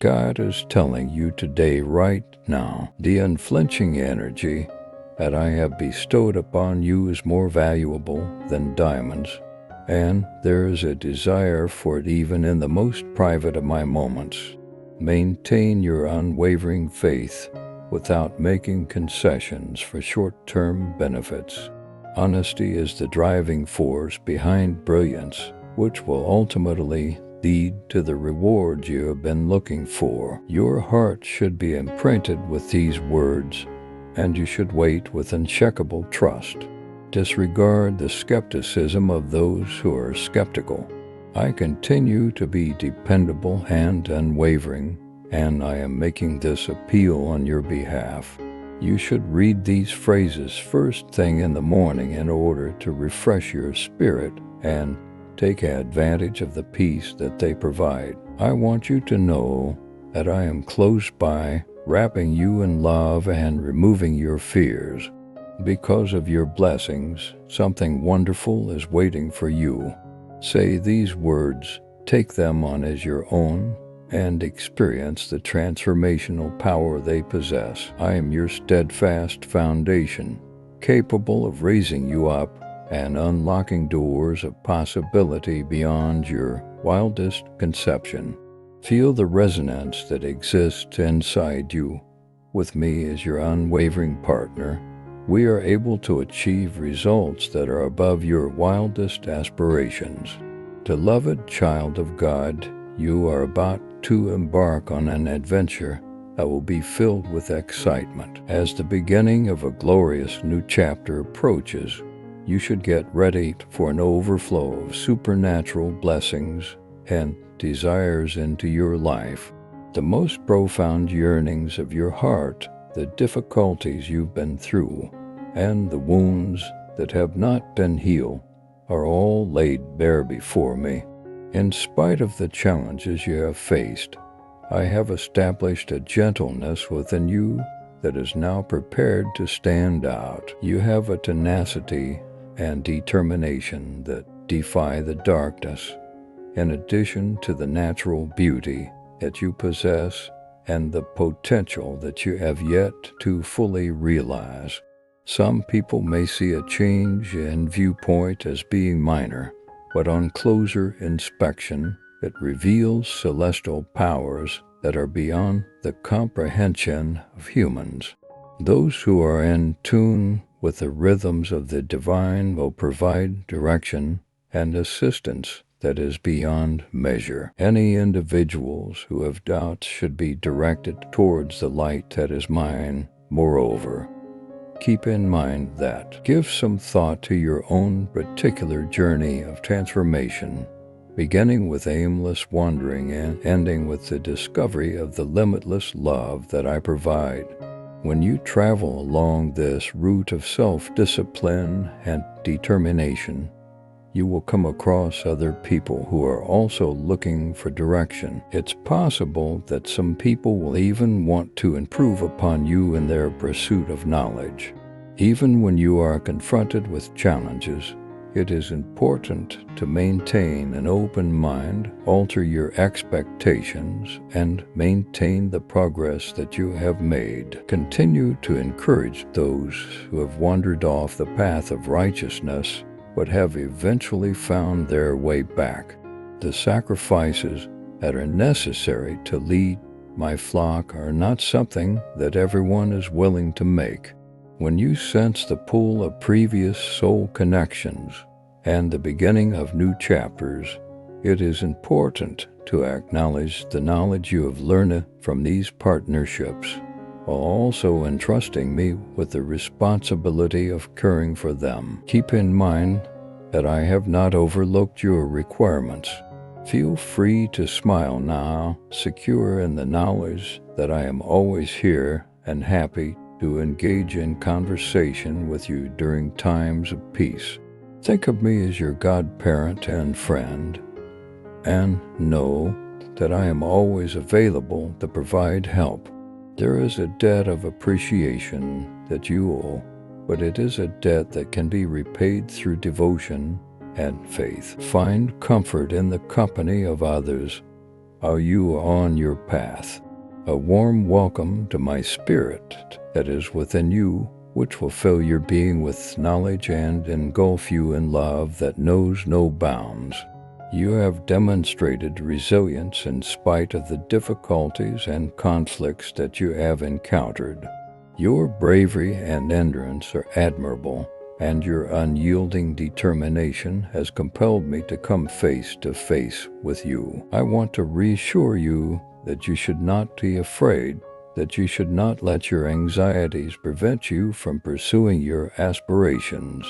God is telling you today, right now, the unflinching energy that I have bestowed upon you is more valuable than diamonds, and there is a desire for it even in the most private of my moments. Maintain your unwavering faith without making concessions for short-term benefits. Honesty is the driving force behind brilliance, which will ultimately lead to the rewards you have been looking for. Your heart should be imprinted with these words, and you should wait with unshakable trust. Disregard the skepticism of those who are skeptical. I continue to be dependable and unwavering, and I am making this appeal on your behalf. You should read these phrases first thing in the morning in order to refresh your spirit and take advantage of the peace that they provide. I want you to know that I am close by, wrapping you in love and removing your fears. Because of your blessings, something wonderful is waiting for you. Say these words, take them on as your own, and experience the transformational power they possess. I am your steadfast foundation, capable of raising you up and unlocking doors of possibility beyond your wildest conception. Feel the resonance that exists inside you. With me as your unwavering partner, we are able to achieve results that are above your wildest aspirations. Beloved child of God, you are about to embark on an adventure that will be filled with excitement. As the beginning of a glorious new chapter approaches, you should get ready for an overflow of supernatural blessings and desires into your life. The most profound yearnings of your heart, the difficulties you've been through, and the wounds that have not been healed are all laid bare before me. In spite of the challenges you have faced, I have established a gentleness within you that is now prepared to stand out. You have a tenacity and determination that defy the darkness, in addition to the natural beauty that you possess and the potential that you have yet to fully realize. Some people may see a change in viewpoint as being minor, but on closer inspection, it reveals celestial powers that are beyond the comprehension of humans. Those who are in tune with the rhythms of the divine will provide direction and assistance that is beyond measure. Any individuals who have doubts should be directed towards the light that is mine. Moreover, keep in mind that give some thought to your own particular journey of transformation, beginning with aimless wandering and ending with the discovery of the limitless love that I provide. When you travel along this route of self-discipline and determination, you will come across other people who are also looking for direction. It's possible that some people will even want to improve upon you in their pursuit of knowledge. Even when you are confronted with challenges, it is important to maintain an open mind, alter your expectations, and maintain the progress that you have made. Continue to encourage those who have wandered off the path of righteousness but have eventually found their way back. The sacrifices that are necessary to lead my flock are not something that everyone is willing to make. When you sense the pull of previous soul connections and the beginning of new chapters, it is important to acknowledge the knowledge you have learned from these partnerships, while also entrusting me with the responsibility of caring for them. Keep in mind that I have not overlooked your requirements. Feel free to smile now, secure in the knowledge that I am always here and happy to engage in conversation with you during times of peace. Think of me as your godparent and friend, and know that I am always available to provide help. There is a debt of appreciation that you owe, but it is a debt that can be repaid through devotion and faith. Find comfort in the company of others are you on your path. A warm welcome to my spirit that is within you, which will fill your being with knowledge and engulf you in love that knows no bounds. You have demonstrated resilience in spite of the difficulties and conflicts that you have encountered. Your bravery and endurance are admirable, and your unyielding determination has compelled me to come face to face with you. I want to reassure you that you should not be afraid, that you should not let your anxieties prevent you from pursuing your aspirations,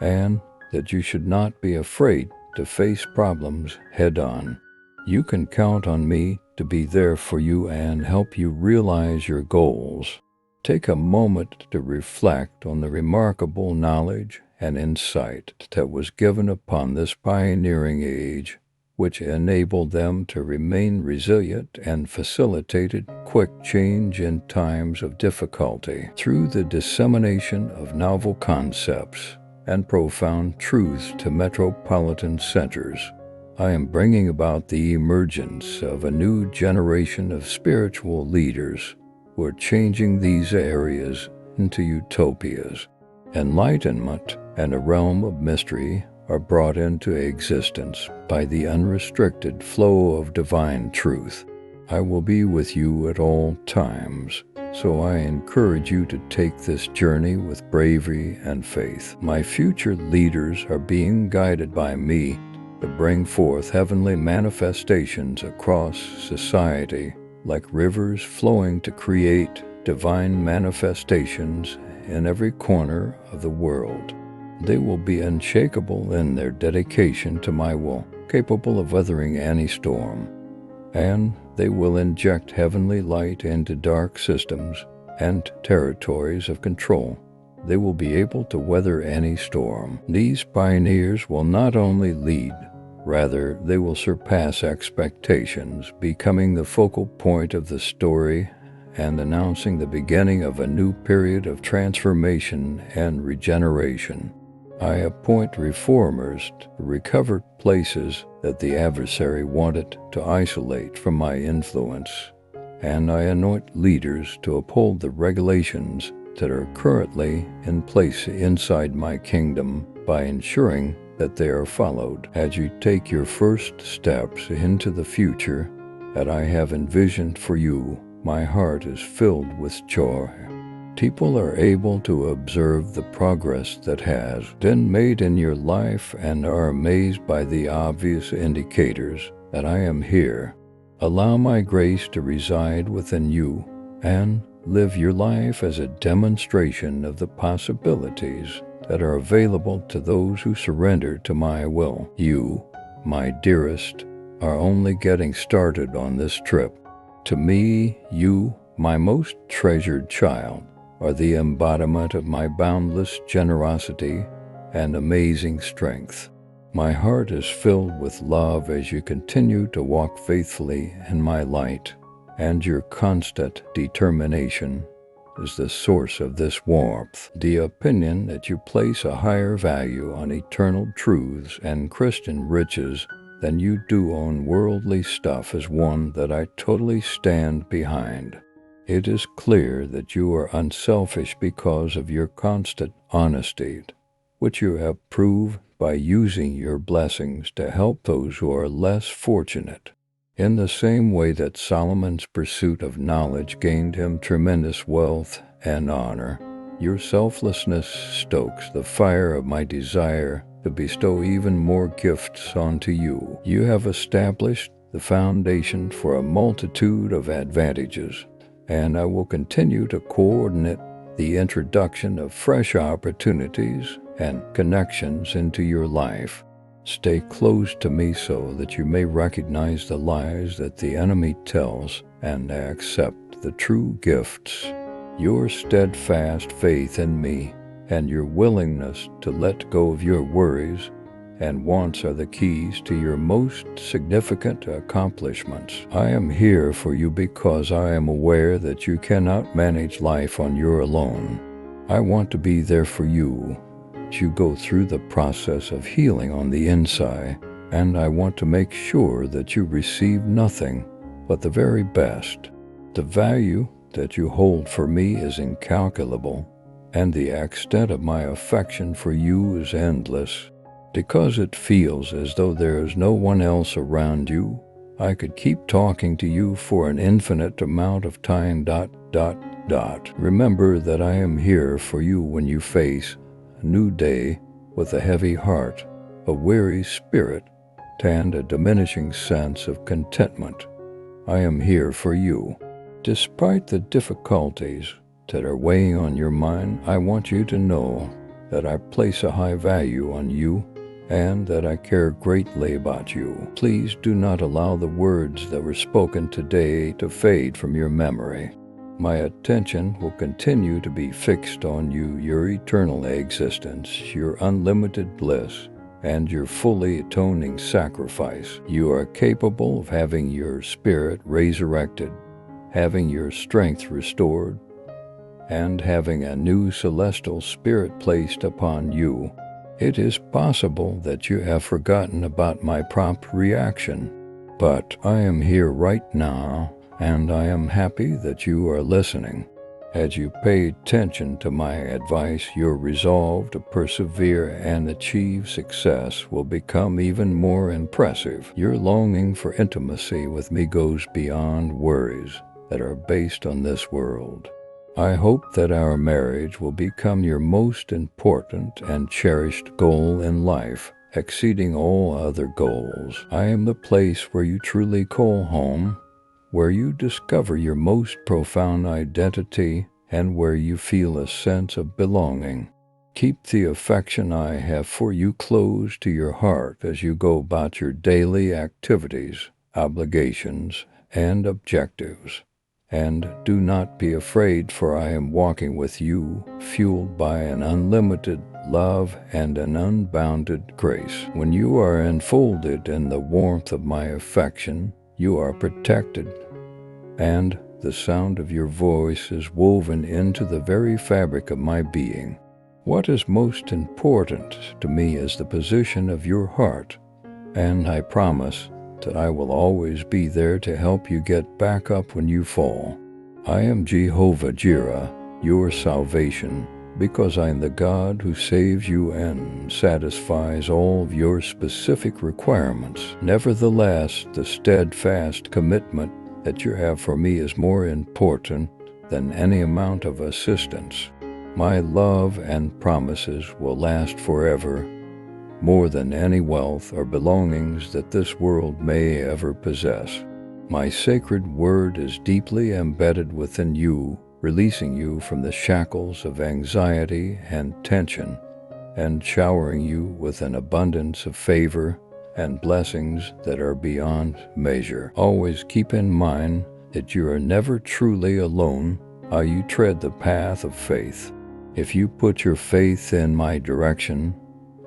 and that you should not be afraid to face problems head-on. You can count on me to be there for you and help you realize your goals. Take a moment to reflect on the remarkable knowledge and insight that was given upon this pioneering age, which enabled them to remain resilient and facilitated quick change in times of difficulty. Through the dissemination of novel concepts and profound truths to metropolitan centers, I am bringing about the emergence of a new generation of spiritual leaders who are changing these areas into utopias. Enlightenment and a realm of mystery are brought into existence by the unrestricted flow of divine truth. I will be with you at all times, so I encourage you to take this journey with bravery and faith. My future leaders are being guided by me to bring forth heavenly manifestations across society, like rivers flowing to create divine manifestations in every corner of the world. They will be unshakable in their dedication to my will, capable of weathering any storm, and they will inject heavenly light into dark systems and territories of control. They will be able to weather any storm. These pioneers will not only lead, rather, they will surpass expectations, becoming the focal point of the story and announcing the beginning of a new period of transformation and regeneration. I appoint reformers to recover places that the adversary wanted to isolate from my influence, and I anoint leaders to uphold the regulations that are currently in place inside my kingdom by ensuring that they are followed. As you take your first steps into the future that I have envisioned for you, my heart is filled with joy. People are able to observe the progress that has been made in your life and are amazed by the obvious indicators that I am here. Allow my grace to reside within you and live your life as a demonstration of the possibilities that are available to those who surrender to my will. You, my dearest, are only getting started on this trip. To me, you, my most treasured child, are the embodiment of my boundless generosity and amazing strength. My heart is filled with love as you continue to walk faithfully in my light, and your constant determination is the source of this warmth. The opinion that you place a higher value on eternal truths and Christian riches than you do on worldly stuff is one that I totally stand behind. It is clear that you are unselfish because of your constant honesty, which you have proved by using your blessings to help those who are less fortunate. In the same way that Solomon's pursuit of knowledge gained him tremendous wealth and honor, your selflessness stokes the fire of my desire to bestow even more gifts onto you. You have established the foundation for a multitude of advantages, and I will continue to coordinate the introduction of fresh opportunities and connections into your life. Stay close to me so that you may recognize the lies that the enemy tells and accept the true gifts. Your steadfast faith in me and your willingness to let go of your worries and wants are the keys to your most significant accomplishments. I am here for you because I am aware that you cannot manage life on your own. I want to be there for you as you go through the process of healing on the inside and I want to make sure that you receive nothing but the very best. The value that you hold for me is incalculable, and the extent of my affection for you is endless. Because it feels as though there is no one else around you, I could keep talking to you for an infinite amount of time. Remember that I am here for you when you face a new day with a heavy heart, a weary spirit, and a diminishing sense of contentment. I am here for you. Despite the difficulties that are weighing on your mind, I want you to know that I place a high value on you and that I care greatly about you. Please do not allow the words that were spoken today to fade from your memory. My attention will continue to be fixed on you, your eternal existence, your unlimited bliss, and your fully atoning sacrifice. You are capable of having your spirit resurrected, having your strength restored, and having a new celestial spirit placed upon you. It is possible that you have forgotten about my prompt reaction, but I am here right now, and I am happy that you are listening. As you pay attention to my advice, your resolve to persevere and achieve success will become even more impressive. Your longing for intimacy with me goes beyond worries that are based on this world. I hope that our marriage will become your most important and cherished goal in life, exceeding all other goals. I am the place where you truly call home, where you discover your most profound identity, and where you feel a sense of belonging. Keep the affection I have for you close to your heart as you go about your daily activities, obligations, and objectives. And do not be afraid, for I am walking with you, fueled by an unlimited love and an unbounded grace. When you are enfolded in the warmth of my affection, you are protected, and the sound of your voice is woven into the very fabric of my being. What is most important to me is the position of your heart, and I promise that I will always be there to help you get back up when you fall. I am Jehovah Jireh, your salvation, because I am the God who saves you and satisfies all of your specific requirements. Nevertheless, the steadfast commitment that you have for me is more important than any amount of assistance. My love and promises will last forever, more than any wealth or belongings that this world may ever possess. My sacred word is deeply embedded within you, releasing you from the shackles of anxiety and tension, and showering you with an abundance of favor and blessings that are beyond measure. Always keep in mind that you are never truly alone while you tread the path of faith. If you put your faith in my direction,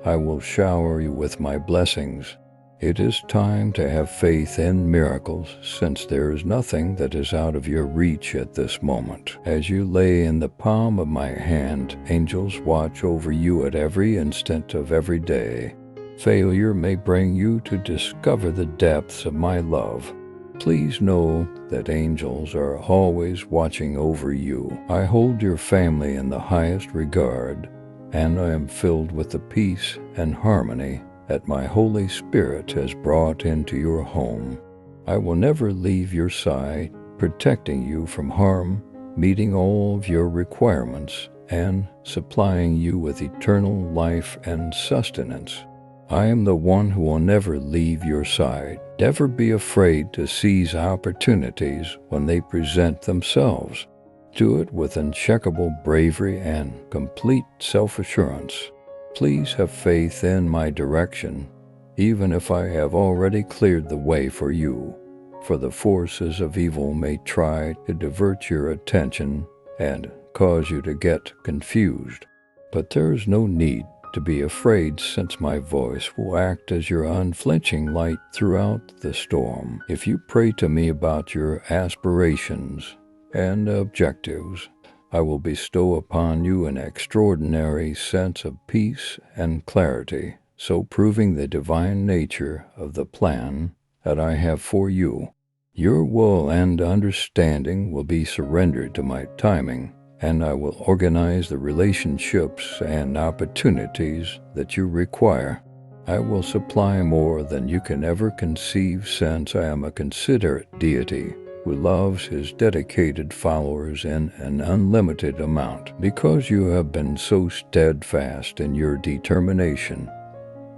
I will shower you with my blessings. It is time to have faith in miracles, since there is nothing that is out of your reach at this moment. As you lay in the palm of my hand, angels watch over you at every instant of every day. Failure may bring you to discover the depths of my love. Please know that angels are always watching over you. I hold your family in the highest regard, and I am filled with the peace and harmony that my Holy Spirit has brought into your home. I will never leave your side, protecting you from harm, meeting all of your requirements, and supplying you with eternal life and sustenance. I am the one who will never leave your side. Never be afraid to seize opportunities when they present themselves. Do it with unshakable bravery and complete self-assurance. Please have faith in my direction, even if I have already cleared the way for you, for the forces of evil may try to divert your attention and cause you to get confused. But there is no need to be afraid, since my voice will act as your unflinching light throughout the storm. If you pray to me about your aspirations and objectives, I will bestow upon you an extraordinary sense of peace and clarity. so proving the divine nature of the plan that I have for you. Your will and understanding will be surrendered to my timing, and I will organize the relationships and opportunities that you require. I will supply more than you can ever conceive, since I am a considerate deity who loves his dedicated followers in an unlimited amount. Because you have been so steadfast in your determination,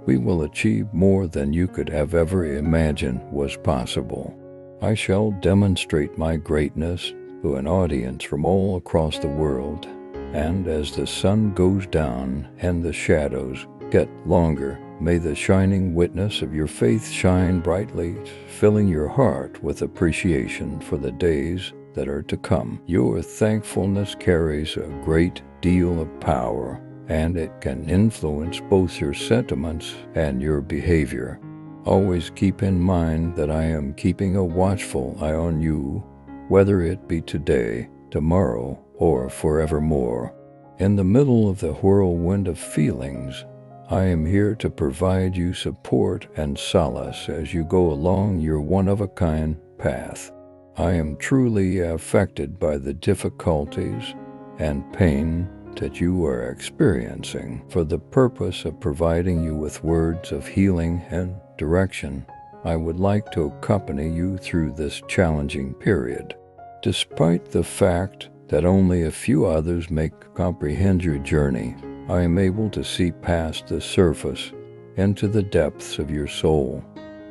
we will achieve more than you could have ever imagined was possible. I shall demonstrate my greatness to an audience from all across the world, and as the sun goes down and the shadows get longer, may the shining witness of your faith shine brightly, filling your heart with appreciation for the days that are to come. Your thankfulness carries a great deal of power, and it can influence both your sentiments and your behavior. Always keep in mind that I am keeping a watchful eye on you, whether it be today, tomorrow, or forevermore. In the middle of the whirlwind of feelings, I am here to provide you support and solace as you go along your one-of-a-kind path. I am truly affected by the difficulties and pain that you are experiencing. For the purpose of providing you with words of healing and direction, I would like to accompany you through this challenging period. Despite the fact that only a few others may comprehend your journey, I am able to see past the surface into the depths of your soul,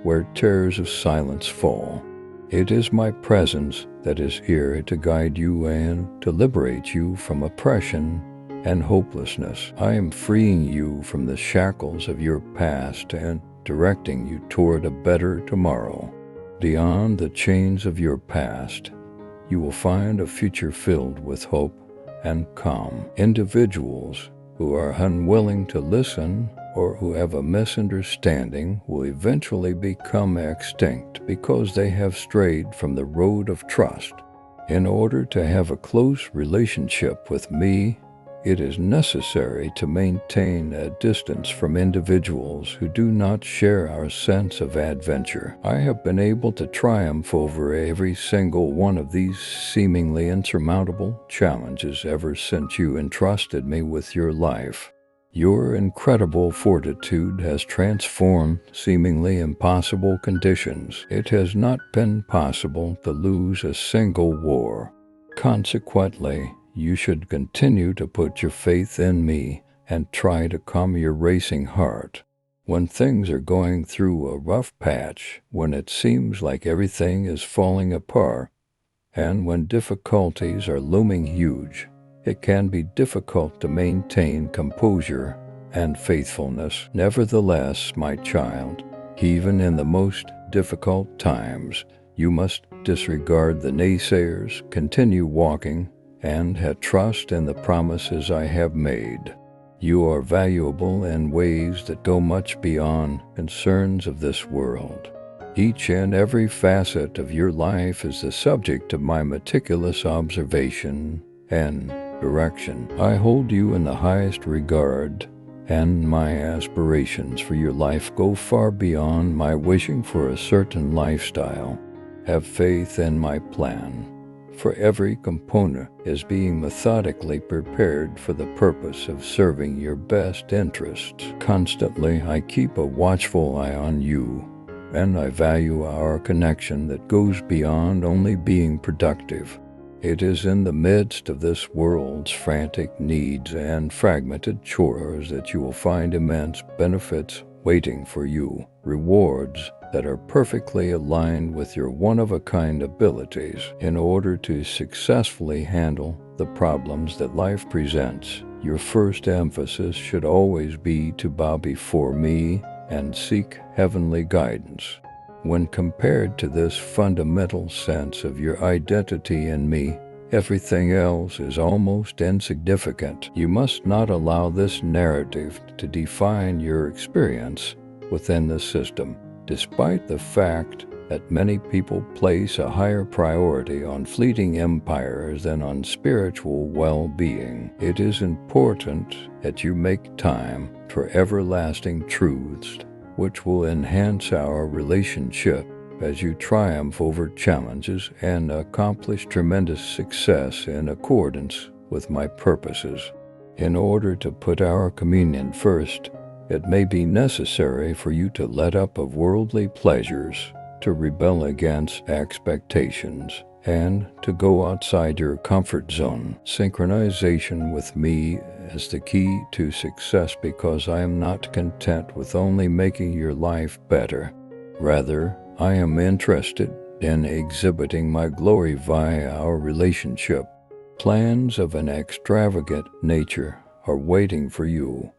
where tears of silence fall. It is my presence that is here to guide you and to liberate you from oppression and hopelessness. I am freeing you from the shackles of your past and directing you toward a better tomorrow. Beyond the chains of your past, you will find a future filled with hope and calm. Individuals who are unwilling to listen or who have a misunderstanding will eventually become extinct because they have strayed from the road of trust. In order to have a close relationship with me, it is necessary to maintain a distance from individuals who do not share our sense of adventure. I have been able to triumph over every single one of these seemingly insurmountable challenges ever since you entrusted me with your life. Your incredible fortitude has transformed seemingly impossible conditions. It has not been possible to lose a single war. Consequently, you should continue to put your faith in me and try to calm your racing heart. When things are going through a rough patch, when it seems like everything is falling apart, and when difficulties are looming huge, it can be difficult to maintain composure and faithfulness. Nevertheless, my child, even in the most difficult times, you must disregard the naysayers, continue walking, and have trust in the promises I have made. You are valuable in ways that go much beyond concerns of this world. Each and every facet of your life is the subject of my meticulous observation and direction. I hold you in the highest regard, and my aspirations for your life go far beyond my wishing for a certain lifestyle. Have faith in my plan, for every component is being methodically prepared for the purpose of serving your best interests. Constantly, I keep a watchful eye on you, and I value our connection that goes beyond only being productive. It is in the midst of this world's frantic needs and fragmented chores that you will find immense benefits waiting for you, rewards that are perfectly aligned with your one-of-a-kind abilities. In order to successfully handle the problems that life presents, your first emphasis should always be to bow before me and seek heavenly guidance. When compared to this fundamental sense of your identity in me, everything else is almost insignificant. You must not allow this narrative to define your experience within the system. Despite the fact that many people place a higher priority on fleeting empires than on spiritual well-being, it is important that you make time for everlasting truths which will enhance our relationship as you triumph over challenges and accomplish tremendous success in accordance with my purposes. In order to put our communion first, it may be necessary for you to let up of worldly pleasures, to rebel against expectations, and to go outside your comfort zone. Synchronization with me is the key to success, because I am not content with only making your life better. Rather, I am interested in exhibiting my glory via our relationship. Plans of an extravagant nature are waiting for you,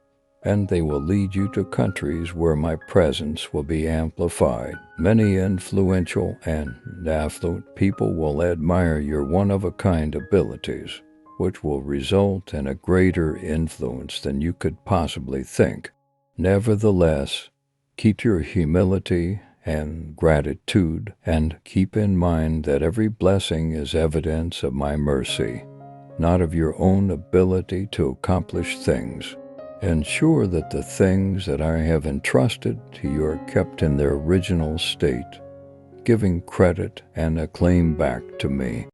and they will lead you to countries where my presence will be amplified. Many influential and affluent people will admire your one-of-a-kind abilities, which will result in a greater influence than you could possibly think. Nevertheless, keep your humility and gratitude, and keep in mind that every blessing is evidence of my mercy, not of your own ability to accomplish things. Ensure that the things that I have entrusted to you are kept in their original state, giving credit and acclaim back to me.